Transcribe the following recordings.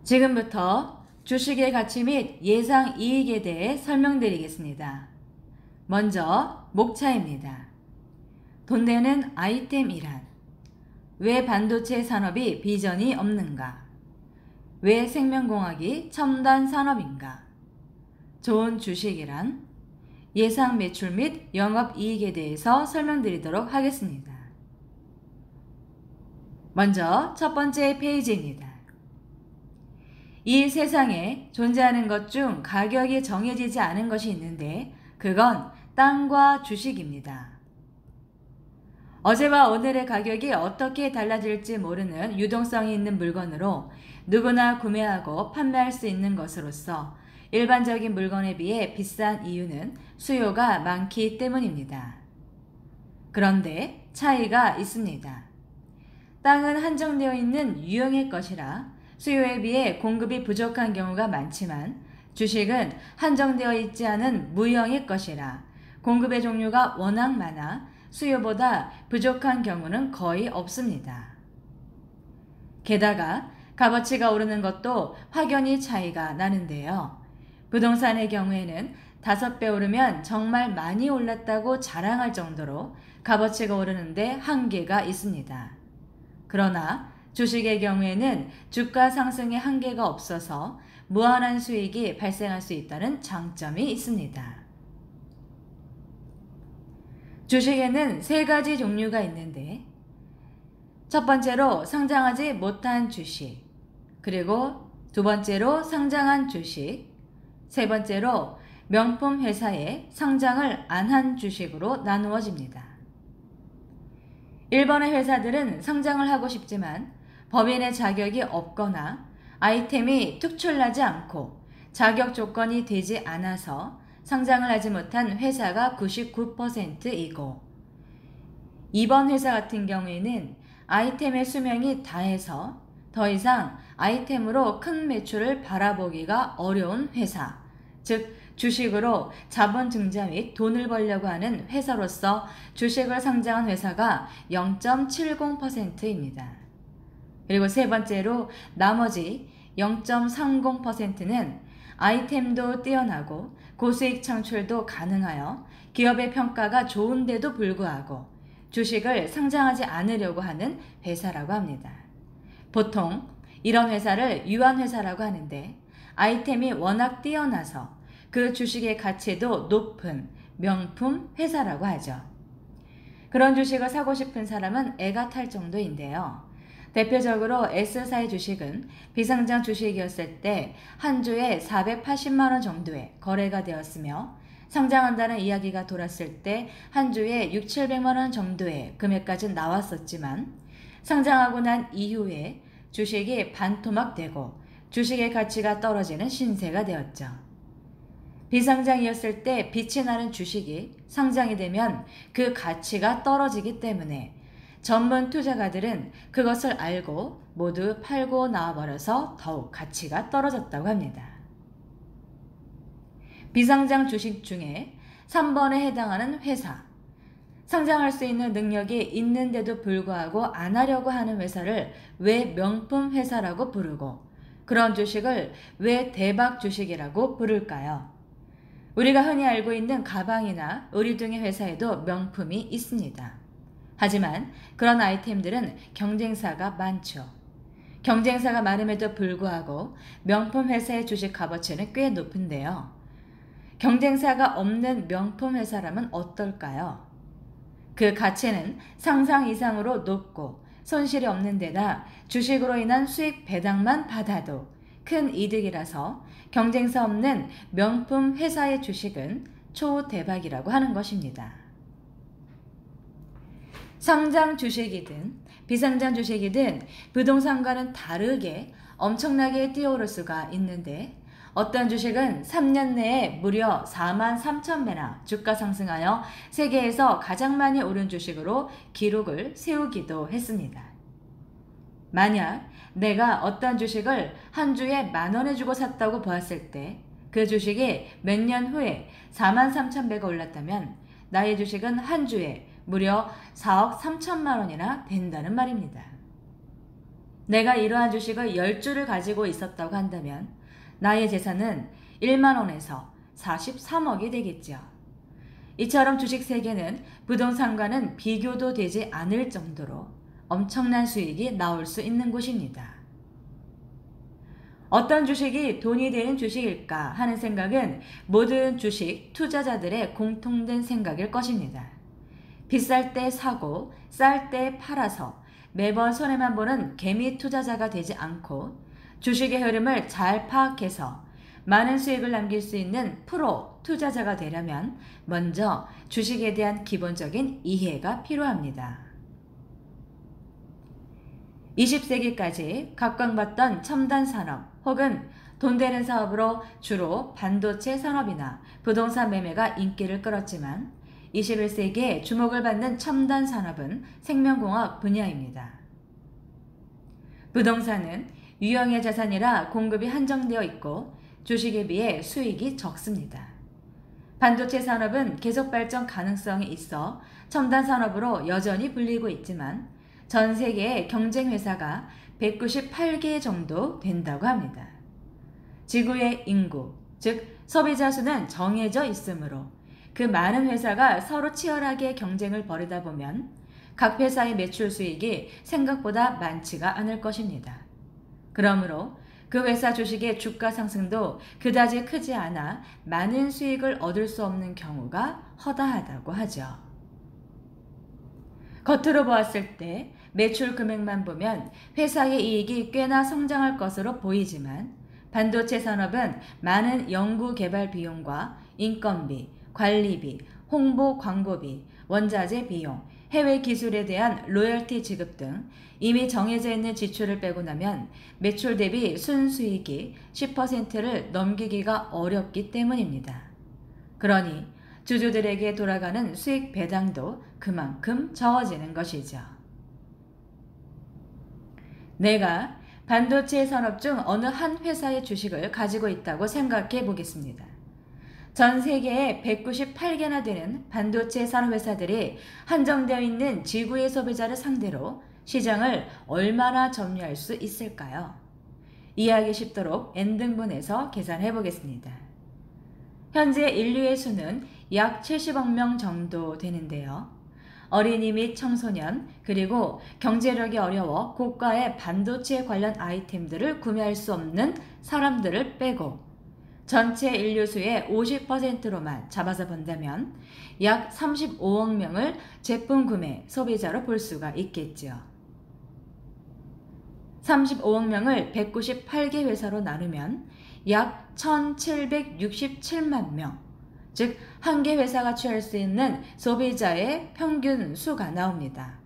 지금부터 주식의 가치 및 예상 이익에 대해 설명드리겠습니다. 먼저 목차입니다. 돈 되는 아이템이란? 왜 반도체 산업이 비전이 없는가? 왜 생명공학이 첨단 산업인가? 좋은 주식이란? 예상 매출 및 영업이익에 대해서 설명드리도록 하겠습니다. 먼저 첫 번째 페이지입니다. 이 세상에 존재하는 것 중 가격이 정해지지 않은 것이 있는데 그건 땅과 주식입니다. 어제와 오늘의 가격이 어떻게 달라질지 모르는 유동성이 있는 물건으로 누구나 구매하고 판매할 수 있는 것으로서 일반적인 물건에 비해 비싼 이유는 수요가 많기 때문입니다. 그런데 차이가 있습니다. 땅은 한정되어 있는 유형의 것이라 수요에 비해 공급이 부족한 경우가 많지만 주식은 한정되어 있지 않은 무형의 것이라 공급의 종류가 워낙 많아 수요보다 부족한 경우는 거의 없습니다. 게다가 값어치가 오르는 것도 확연히 차이가 나는데요. 부동산의 경우에는 5배 오르면 정말 많이 올랐다고 자랑할 정도로 값어치가 오르는데 한계가 있습니다. 그러나 주식의 경우에는 주가 상승의 한계가 없어서 무한한 수익이 발생할 수 있다는 장점이 있습니다. 주식에는 3가지 종류가 있는데 첫 번째로 상장하지 못한 주식, 그리고 두 번째로 상장한 주식, 세 번째로 명품 회사에 상장을 안 한 주식으로 나누어집니다. 1번의 회사들은 상장을 하고 싶지만 법인의 자격이 없거나 아이템이 특출나지 않고 자격 조건이 되지 않아서 상장을 하지 못한 회사가 99%이고 2번 회사 같은 경우에는 아이템의 수명이 다해서 더 이상 아이템으로 큰 매출을 바라보기가 어려운 회사, 즉 주식으로 자본 증자 및 돈을 벌려고 하는 회사로서 주식을 상장한 회사가 0.70%입니다. 그리고 세 번째로 나머지 0.30%는 아이템도 뛰어나고 고수익 창출도 가능하여 기업의 평가가 좋은데도 불구하고 주식을 상장하지 않으려고 하는 회사라고 합니다. 보통 이런 회사를 유한회사라고 하는데 아이템이 워낙 뛰어나서 그 주식의 가치도 높은 명품 회사라고 하죠. 그런 주식을 사고 싶은 사람은 애가 탈 정도인데요. 대표적으로 S사의 주식은 비상장 주식이었을 때 한 주에 480만원 정도에 거래가 되었으며 상장한다는 이야기가 돌았을 때 한 주에 600~700만원 정도의 금액까지 나왔었지만 상장하고 난 이후에 주식이 반토막되고 주식의 가치가 떨어지는 신세가 되었죠. 비상장이었을 때 빛이 나는 주식이 상장이 되면 그 가치가 떨어지기 때문에 전문 투자가들은 그것을 알고 모두 팔고 나와버려서 더욱 가치가 떨어졌다고 합니다. 비상장 주식 중에 3번에 해당하는 회사, 상장할 수 있는 능력이 있는데도 불구하고 안 하려고 하는 회사를 왜 명품 회사라고 부르고 그런 주식을 왜 대박 주식이라고 부를까요? 우리가 흔히 알고 있는 가방이나 의류 등의 회사에도 명품이 있습니다. 하지만 그런 아이템들은 경쟁사가 많죠. 경쟁사가 많음에도 불구하고 명품 회사의 주식 값어치는 꽤 높은데요. 경쟁사가 없는 명품 회사라면 어떨까요? 그 가치는 상상 이상으로 높고 손실이 없는 데다 주식으로 인한 수익 배당만 받아도 큰 이득이라서 경쟁사 없는 명품 회사의 주식은 초대박이라고 하는 것입니다. 상장 주식이든 비상장 주식이든 부동산과는 다르게 엄청나게 뛰어오를 수가 있는데 어떤 주식은 3년 내에 무려 43,000배나 주가 상승하여 세계에서 가장 많이 오른 주식으로 기록을 세우기도 했습니다. 만약 내가 어떤 주식을 한 주에 10,000원에 주고 샀다고 보았을 때 그 주식이 몇 년 후에 43,000배가 올랐다면 나의 주식은 한 주에 무려 4억 3천만 원이나 된다는 말입니다. 내가 이러한 주식을 10주를 가지고 있었다고 한다면 나의 재산은 1만 원에서 43억이 되겠죠. 이처럼 주식 세계는 부동산과는 비교도 되지 않을 정도로 엄청난 수익이 나올 수 있는 곳입니다. 어떤 주식이 돈이 되는 주식일까 하는 생각은 모든 주식 투자자들의 공통된 생각일 것입니다. 비쌀 때 사고 쌀 때 팔아서 매번 손해만 보는 개미 투자자가 되지 않고 주식의 흐름을 잘 파악해서 많은 수익을 남길 수 있는 프로 투자자가 되려면 먼저 주식에 대한 기본적인 이해가 필요합니다. 20세기까지 각광받던 첨단 산업 혹은 돈 되는 사업으로 주로 반도체 산업이나 부동산 매매가 인기를 끌었지만 21세기에 주목을 받는 첨단 산업은 생명공학 분야입니다. 부동산은 유형의 자산이라 공급이 한정되어 있고 주식에 비해 수익이 적습니다. 반도체 산업은 계속 발전 가능성이 있어 첨단 산업으로 여전히 불리고 있지만 전 세계의 경쟁 회사가 198개 정도 된다고 합니다. 지구의 인구, 즉 소비자 수는 정해져 있으므로 그 많은 회사가 서로 치열하게 경쟁을 벌이다 보면 각 회사의 매출 수익이 생각보다 많지가 않을 것입니다. 그러므로 그 회사 주식의 주가 상승도 그다지 크지 않아 많은 수익을 얻을 수 없는 경우가 허다하다고 하죠. 겉으로 보았을 때 매출 금액만 보면 회사의 이익이 꽤나 성장할 것으로 보이지만 반도체 산업은 많은 연구 개발 비용과 인건비, 관리비, 홍보 광고비, 원자재 비용, 해외 기술에 대한 로열티 지급 등 이미 정해져 있는 지출을 빼고 나면 매출 대비 순수익이 10%를 넘기기가 어렵기 때문입니다. 그러니 주주들에게 돌아가는 수익 배당도 그만큼 적어지는 것이죠. 내가 반도체 산업 중 어느 한 회사의 주식을 가지고 있다고 생각해 보겠습니다. 전 세계에 198개나 되는 반도체 산업 회사들이 한정되어 있는 지구의 소비자를 상대로 시장을 얼마나 점유할 수 있을까요? 이해하기 쉽도록 N등분해서 계산해 보겠습니다. 현재 인류의 수는 약 70억 명 정도 되는데요. 어린이 및 청소년 그리고 경제력이 어려워 고가의 반도체 관련 아이템들을 구매할 수 없는 사람들을 빼고 전체 인류 수의 50%로만 잡아서 본다면 약 35억 명을 제품 구매 소비자로 볼 수가 있겠죠. 35억 명을 198개 회사로 나누면 약 1767만 명, 즉 한 개 회사가 취할 수 있는 소비자의 평균 수가 나옵니다.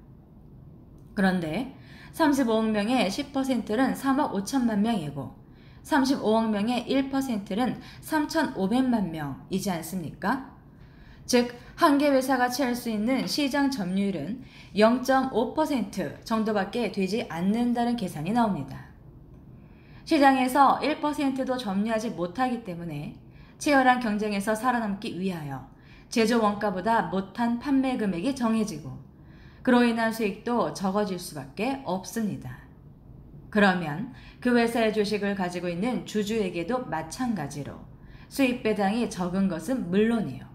그런데 35억 명의 10%는 3억 5천만 명이고 35억 명의 1%는 3,500만 명이지 않습니까? 즉, 한 개 회사가 취할 수 있는 시장 점유율은 0.5% 정도밖에 되지 않는다는 계산이 나옵니다. 시장에서 1%도 점유하지 못하기 때문에 치열한 경쟁에서 살아남기 위하여 제조 원가보다 못한 판매 금액이 정해지고 그로 인한 수익도 적어질 수밖에 없습니다. 그러면 그 회사의 주식을 가지고 있는 주주에게도 마찬가지로 수익 배당이 적은 것은 물론이요.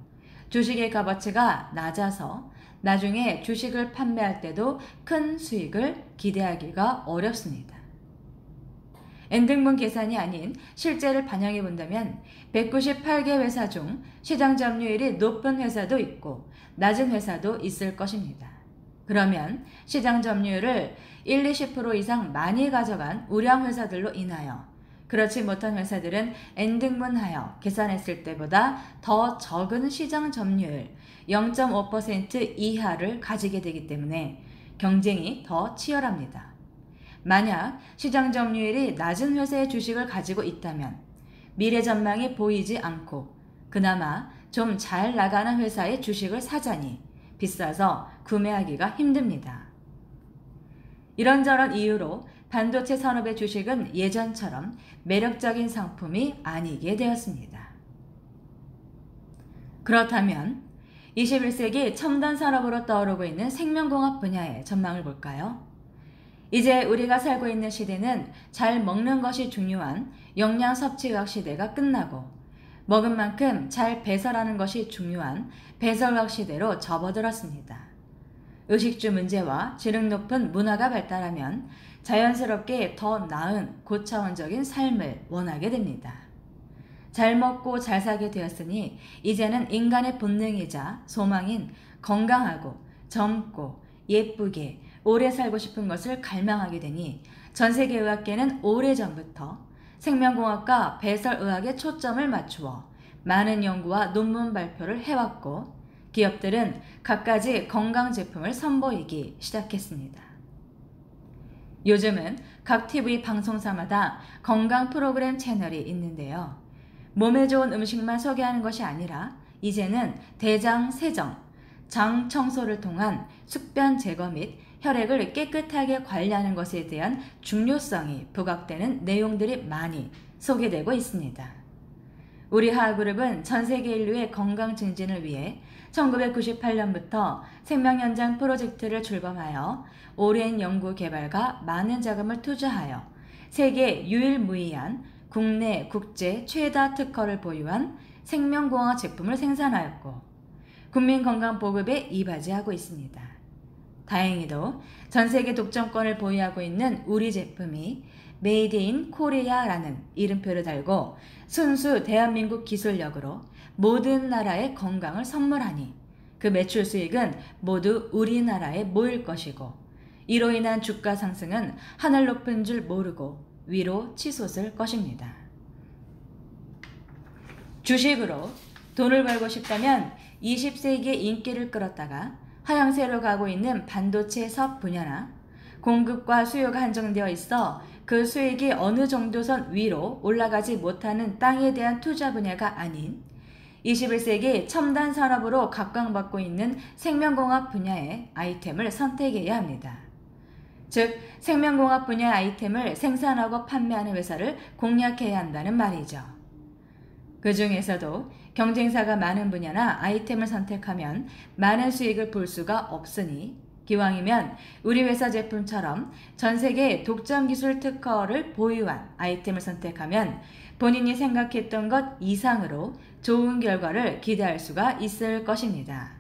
주식의 값어치가 낮아서 나중에 주식을 판매할 때도 큰 수익을 기대하기가 어렵습니다. N등분 계산이 아닌 실제를 반영해 본다면 198개 회사 중 시장 점유율이 높은 회사도 있고 낮은 회사도 있을 것입니다. 그러면 시장 점유율을 1-20% 이상 많이 가져간 우량 회사들로 인하여 그렇지 못한 회사들은 N등분하여 계산했을 때보다 더 적은 시장 점유율 0.5% 이하를 가지게 되기 때문에 경쟁이 더 치열합니다. 만약 시장 점유율이 낮은 회사의 주식을 가지고 있다면 미래 전망이 보이지 않고 그나마 좀 잘 나가는 회사의 주식을 사자니 비싸서 구매하기가 힘듭니다. 이런저런 이유로 반도체 산업의 주식은 예전처럼 매력적인 상품이 아니게 되었습니다. 그렇다면 21세기 첨단 산업으로 떠오르고 있는 생명공학 분야의 전망을 볼까요? 이제 우리가 살고 있는 시대는 잘 먹는 것이 중요한 영양 섭취학 시대가 끝나고 먹은 만큼 잘 배설하는 것이 중요한 배설학 시대로 접어들었습니다. 의식주 문제와 질흥 높은 문화가 발달하면 자연스럽게 더 나은 고차원적인 삶을 원하게 됩니다. 잘 먹고 잘 살게 되었으니 이제는 인간의 본능이자 소망인 건강하고 젊고 예쁘게 오래 살고 싶은 것을 갈망하게 되니 전 세계 의학계는 오래전부터 생명공학과 배설의학에 초점을 맞추어 많은 연구와 논문 발표를 해왔고 기업들은 갖가지 건강 제품을 선보이기 시작했습니다. 요즘은 각 TV 방송사마다 건강 프로그램 채널이 있는데요. 몸에 좋은 음식만 소개하는 것이 아니라 이제는 대장 세정, 장 청소를 통한 숙변 제거 및 혈액을 깨끗하게 관리하는 것에 대한 중요성이 부각되는 내용들이 많이 소개되고 있습니다. 우리 하하그룹은 전 세계 인류의 건강 증진을 위해 1998년부터 생명연장 프로젝트를 출범하여 오랜 연구 개발과 많은 자금을 투자하여 세계 유일무이한 국내 국제 최다 특허를 보유한 생명공학 제품을 생산하였고 국민건강 보급에 이바지하고 있습니다. 다행히도 전세계 독점권을 보유하고 있는 우리 제품이 메이드 인 코리아라는 이름표를 달고 순수 대한민국 기술력으로 모든 나라의 건강을 선물하니 그 매출 수익은 모두 우리나라에 모일 것이고 이로 인한 주가 상승은 하늘 높은 줄 모르고 위로 치솟을 것입니다. 주식으로 돈을 벌고 싶다면 20세기에 인기를 끌었다가 하향세로 가고 있는 반도체 사업 분야나 공급과 수요가 한정되어 있어 그 수익이 어느 정도 선 위로 올라가지 못하는 땅에 대한 투자 분야가 아닌 21세기 첨단 산업으로 각광받고 있는 생명공학 분야의 아이템을 선택해야 합니다. 즉, 생명공학 분야의 아이템을 생산하고 판매하는 회사를 공략해야 한다는 말이죠. 그 중에서도 경쟁사가 많은 분야나 아이템을 선택하면 많은 수익을 볼 수가 없으니 기왕이면 우리 회사 제품처럼 전 세계 독점 기술 특허를 보유한 아이템을 선택하면 본인이 생각했던 것 이상으로 좋은 결과를 기대할 수가 있을 것입니다.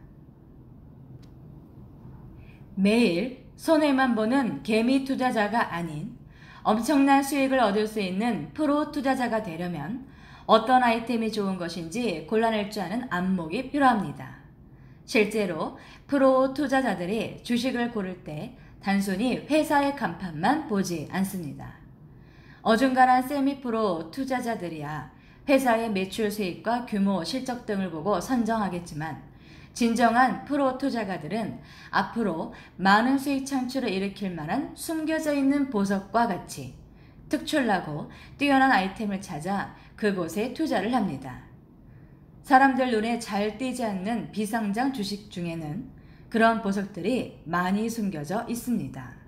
매일 손해만 보는 개미 투자자가 아닌 엄청난 수익을 얻을 수 있는 프로 투자자가 되려면 어떤 아이템이 좋은 것인지 골라낼 줄 아는 안목이 필요합니다. 실제로 프로 투자자들이 주식을 고를 때 단순히 회사의 간판만 보지 않습니다. 어중간한 세미프로 투자자들이야 회사의 매출 수익과 규모, 실적 등을 보고 선정하겠지만 진정한 프로 투자가들은 앞으로 많은 수익 창출을 일으킬 만한 숨겨져 있는 보석과 같이 특출나고 뛰어난 아이템을 찾아 그곳에 투자를 합니다. 사람들 눈에 잘 띄지 않는 비상장 주식 중에는 그런 보석들이 많이 숨겨져 있습니다.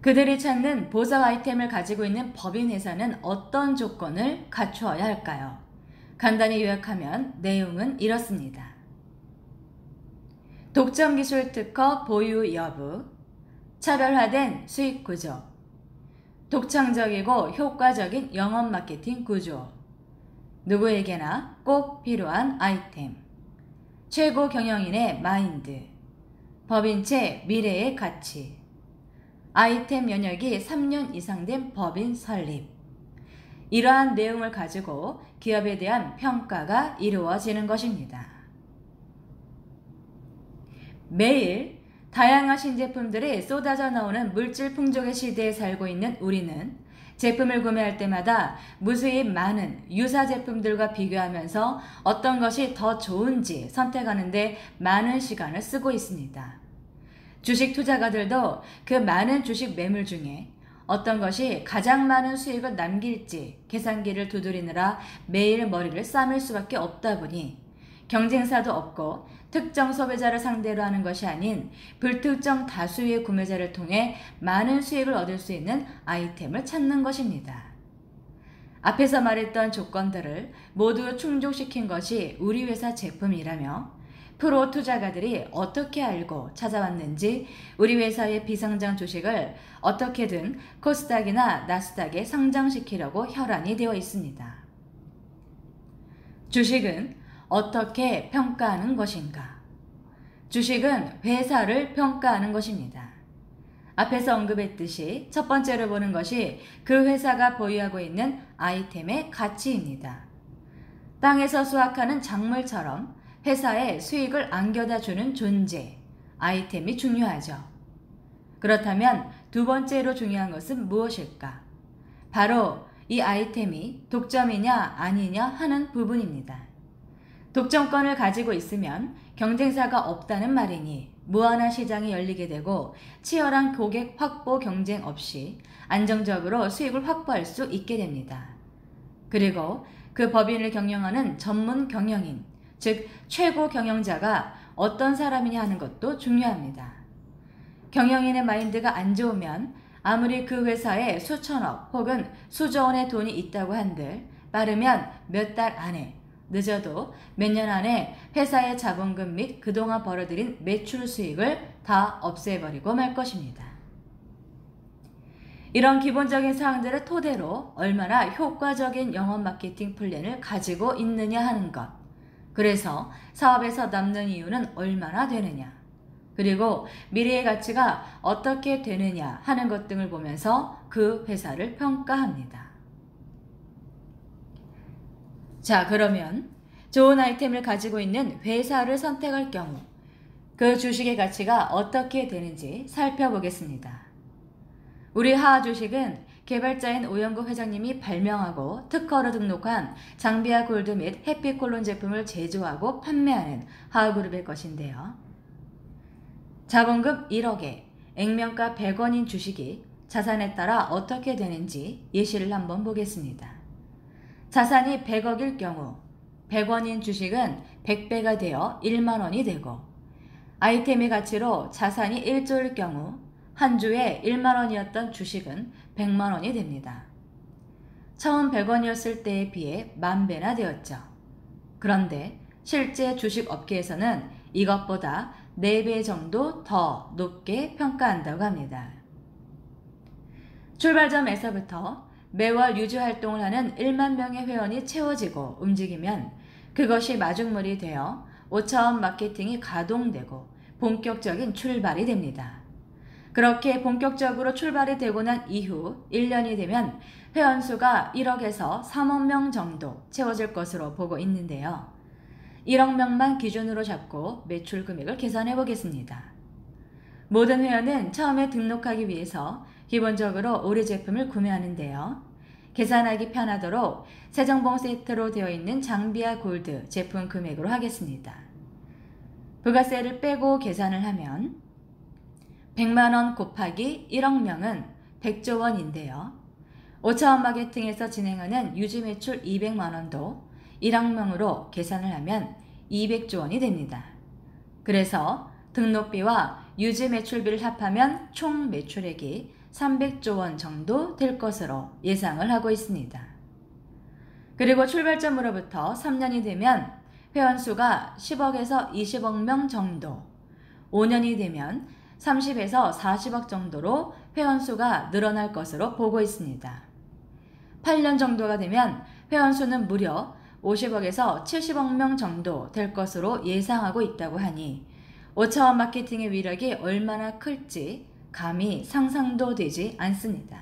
그들이 찾는 보석 아이템을 가지고 있는 법인 회사는 어떤 조건을 갖추어야 할까요? 간단히 요약하면 내용은 이렇습니다. 독점 기술 특허 보유 여부, 차별화된 수익 구조, 독창적이고 효과적인 영업 마케팅 구조, 누구에게나 꼭 필요한 아이템, 최고 경영인의 마인드, 법인체 미래의 가치, 아이템 연역이 3년 이상 된 법인 설립. 이러한 내용을 가지고 기업에 대한 평가가 이루어지는 것입니다. 매일 다양한 신제품들이 쏟아져 나오는 물질 풍족의 시대에 살고 있는 우리는 제품을 구매할 때마다 무수히 많은 유사 제품들과 비교하면서 어떤 것이 더 좋은지 선택하는데 많은 시간을 쓰고 있습니다. 주식 투자가들도 그 많은 주식 매물 중에 어떤 것이 가장 많은 수익을 남길지 계산기를 두드리느라 매일 머리를 싸맬 수밖에 없다 보니 경쟁사도 없고 특정 소비자를 상대로 하는 것이 아닌 불특정 다수의 구매자를 통해 많은 수익을 얻을 수 있는 아이템을 찾는 것입니다. 앞에서 말했던 조건들을 모두 충족시킨 것이 우리 회사 제품이라며 프로 투자가들이 어떻게 알고 찾아왔는지 우리 회사의 비상장 주식을 어떻게든 코스닥이나 나스닥에 상장시키려고 혈안이 되어 있습니다. 주식은 어떻게 평가하는 것인가? 주식은 회사를 평가하는 것입니다. 앞에서 언급했듯이 첫 번째로 보는 것이 그 회사가 보유하고 있는 아이템의 가치입니다. 땅에서 수확하는 작물처럼 회사에 수익을 안겨다 주는 존재, 아이템이 중요하죠. 그렇다면 두 번째로 중요한 것은 무엇일까? 바로 이 아이템이 독점이냐 아니냐 하는 부분입니다. 독점권을 가지고 있으면 경쟁사가 없다는 말이니 무한한 시장이 열리게 되고 치열한 고객 확보 경쟁 없이 안정적으로 수익을 확보할 수 있게 됩니다. 그리고 그 법인을 경영하는 전문 경영인, 즉 최고 경영자가 어떤 사람이냐 하는 것도 중요합니다. 경영인의 마인드가 안 좋으면 아무리 그 회사에 수천억 혹은 수조 원의 돈이 있다고 한들 빠르면 몇 달 안에, 늦어도 몇 년 안에 회사의 자본금 및 그동안 벌어들인 매출 수익을 다 없애버리고 말 것입니다. 이런 기본적인 사항들을 토대로 얼마나 효과적인 영업 마케팅 플랜을 가지고 있느냐 하는 것, 그래서 사업에서 남는 이유는 얼마나 되느냐, 그리고 미래의 가치가 어떻게 되느냐 하는 것 등을 보면서 그 회사를 평가합니다. 자, 그러면 좋은 아이템을 가지고 있는 회사를 선택할 경우 그 주식의 가치가 어떻게 되는지 살펴보겠습니다. 우리 하하 주식은 개발자인 오영구 회장님이 발명하고 특허로 등록한 장비아 골드 및 해피콜론 제품을 제조하고 판매하는 하하그룹의 것인데요. 자본금 1억에 액면가 100원인 주식이 자산에 따라 어떻게 되는지 예시를 한번 보겠습니다. 자산이 100억일 경우 100원인 주식은 100배가 되어 1만원이 되고, 아이템의 가치로 자산이 1조일 경우 한 주에 1만원이었던 주식은 100만원이 됩니다. 처음 100원이었을 때에 비해 만배나 되었죠. 그런데 실제 주식 업계에서는 이것보다 4배 정도 더 높게 평가한다고 합니다. 출발점에서부터 매월 유지 활동을 하는 1만 명의 회원이 채워지고 움직이면 그것이 마중물이 되어 5차원 마케팅이 가동되고 본격적인 출발이 됩니다. 그렇게 본격적으로 출발이 되고 난 이후 1년이 되면 회원수가 1억에서 3억 명 정도 채워질 것으로 보고 있는데요. 1억 명만 기준으로 잡고 매출 금액을 계산해 보겠습니다. 모든 회원은 처음에 등록하기 위해서 기본적으로 우리 제품을 구매하는데요. 계산하기 편하도록 세정봉 세트로 되어 있는 장비아 골드 제품 금액으로 하겠습니다. 부가세를 빼고 계산을 하면 100만원 곱하기 1억 명은 100조 원인데요. 5차원 마케팅에서 진행하는 유지 매출 200만원도 1억 명으로 계산을 하면 200조 원이 됩니다. 그래서 등록비와 유지 매출비를 합하면 총 매출액이 300조 원 정도 될 것으로 예상을 하고 있습니다. 그리고 출발점으로부터 3년이 되면 회원수가 10억에서 20억 명 정도, 5년이 되면 30에서 40억 정도로 회원수가 늘어날 것으로 보고 있습니다. 8년 정도가 되면 회원수는 무려 50억에서 70억 명 정도 될 것으로 예상하고 있다고 하니 5차원 마케팅의 위력이 얼마나 클지 감히 상상도 되지 않습니다.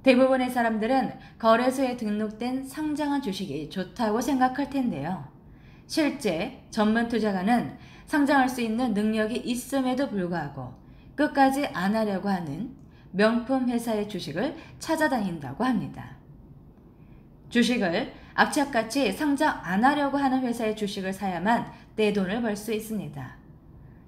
대부분의 사람들은 거래소에 등록된 상장한 주식이 좋다고 생각할 텐데요. 실제 전문 투자가는 상장할 수 있는 능력이 있음에도 불구하고 끝까지 안 하려고 하는 명품 회사의 주식을 찾아다닌다고 합니다. 주식을 악착같이 상장 안 하려고 하는 회사의 주식을 사야만 떼돈을 벌 수 있습니다.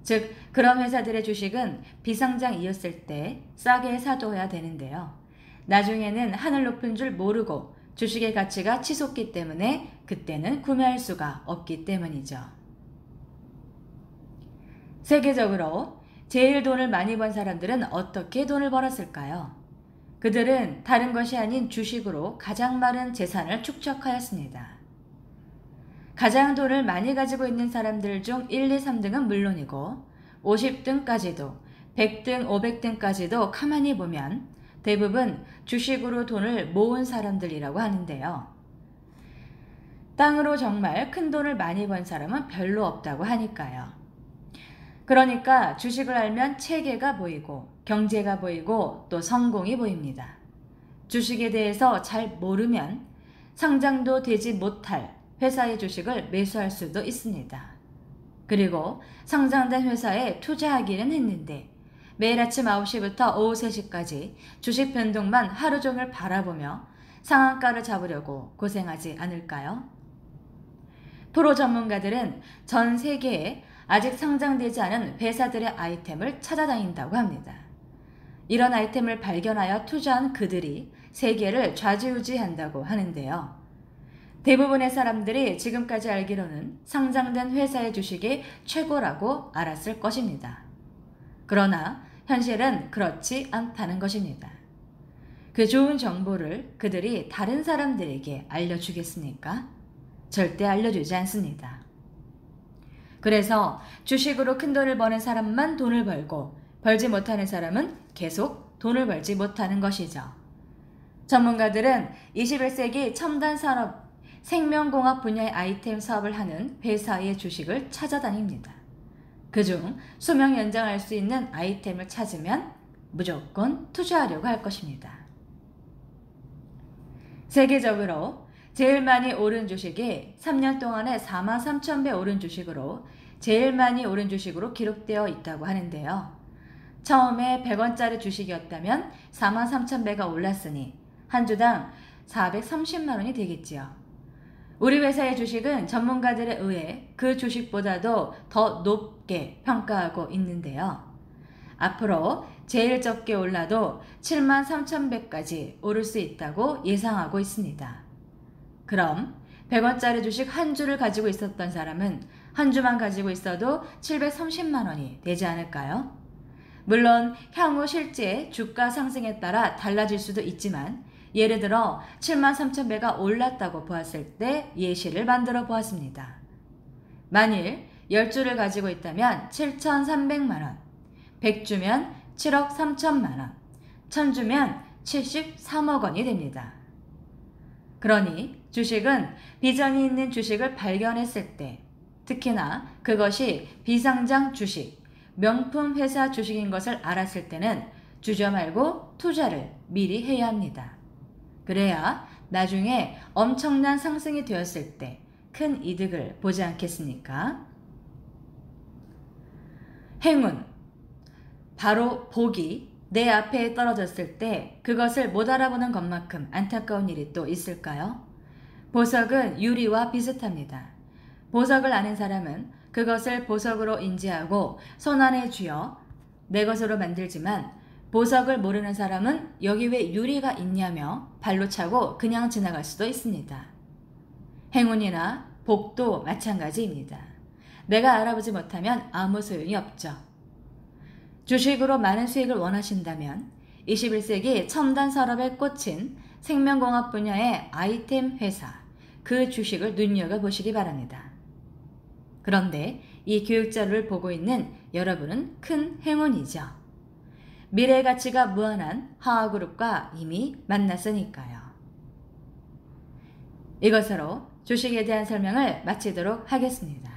즉 그런 회사들의 주식은 비상장이었을 때 싸게 사둬야 되는데요. 나중에는 하늘 높은 줄 모르고 주식의 가치가 치솟기 때문에 그때는 구매할 수가 없기 때문이죠. 세계적으로 제일 돈을 많이 번 사람들은 어떻게 돈을 벌었을까요? 그들은 다른 것이 아닌 주식으로 가장 많은 재산을 축적하였습니다. 가장 돈을 많이 가지고 있는 사람들 중 1, 2, 3등은 물론이고 50등까지도 100등, 500등까지도 가만히 보면 대부분 주식으로 돈을 모은 사람들이라고 하는데요. 땅으로 정말 큰 돈을 많이 번 사람은 별로 없다고 하니까요. 그러니까 주식을 알면 체계가 보이고 경제가 보이고 또 성공이 보입니다. 주식에 대해서 잘 모르면 상장도 되지 못할 회사의 주식을 매수할 수도 있습니다. 그리고 상장된 회사에 투자하기는 했는데 매일 아침 9시부터 오후 3시까지 주식 변동만 하루 종일 바라보며 상한가를 잡으려고 고생하지 않을까요? 프로 전문가들은 전 세계에 아직 상장되지 않은 회사들의 아이템을 찾아다닌다고 합니다. 이런 아이템을 발견하여 투자한 그들이 세계를 좌지우지한다고 하는데요. 대부분의 사람들이 지금까지 알기로는 상장된 회사의 주식이 최고라고 알았을 것입니다. 그러나 현실은 그렇지 않다는 것입니다. 그 좋은 정보를 그들이 다른 사람들에게 알려주겠습니까? 절대 알려주지 않습니다. 그래서 주식으로 큰 돈을 버는 사람만 돈을 벌고 벌지 못하는 사람은 계속 돈을 벌지 못하는 것이죠. 전문가들은 21세기 첨단 산업 생명공학 분야의 아이템 사업을 하는 회사의 주식을 찾아다닙니다. 그중 수명 연장할 수 있는 아이템을 찾으면 무조건 투자하려고 할 것입니다. 세계적으로 제일 많이 오른 주식이 3년 동안에 43,000배 오른 주식으로 제일 많이 오른 주식으로 기록되어 있다고 하는데요. 처음에 100원짜리 주식이었다면 43,000배가 올랐으니 한 주당 430만 원이 되겠지요. 우리 회사의 주식은 전문가들에 의해 그 주식보다도 더 높게 평가하고 있는데요. 앞으로 제일 적게 올라도 73,000배까지 오를 수 있다고 예상하고 있습니다. 그럼 100원짜리 주식 한 주를 가지고 있었던 사람은 한 주만 가지고 있어도 730만 원이 되지 않을까요? 물론 향후 실제 주가 상승에 따라 달라질 수도 있지만 예를 들어 73,000배가 올랐다고 보았을 때 예시를 만들어 보았습니다. 만일 10주를 가지고 있다면 7,300만 원, 100주면 7억 3천만 원, 1000주면 73억 원이 됩니다. 그러니 주식은 비전이 있는 주식을 발견했을 때, 특히나 그것이 비상장 주식, 명품 회사 주식인 것을 알았을 때는 주저 말고 투자를 미리 해야 합니다. 그래야 나중에 엄청난 상승이 되었을 때 큰 이득을 보지 않겠습니까? 행운, 바로 복이 내 앞에 떨어졌을 때 그것을 못 알아보는 것만큼 안타까운 일이 또 있을까요? 보석은 유리와 비슷합니다. 보석을 아는 사람은 그것을 보석으로 인지하고 손안에 쥐어 내 것으로 만들지만 보석을 모르는 사람은 여기 왜 유리가 있냐며 발로 차고 그냥 지나갈 수도 있습니다. 행운이나 복도 마찬가지입니다. 내가 알아보지 못하면 아무 소용이 없죠. 주식으로 많은 수익을 원하신다면 21세기 첨단 산업에 꽂힌 생명공학 분야의 아이템 회사, 그 주식을 눈여겨보시기 바랍니다. 그런데 이 교육자료를 보고 있는 여러분은 큰 행운이죠. 미래의 가치가 무한한 하하그룹과 이미 만났으니까요. 이것으로 주식에 대한 설명을 마치도록 하겠습니다.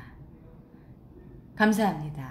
감사합니다.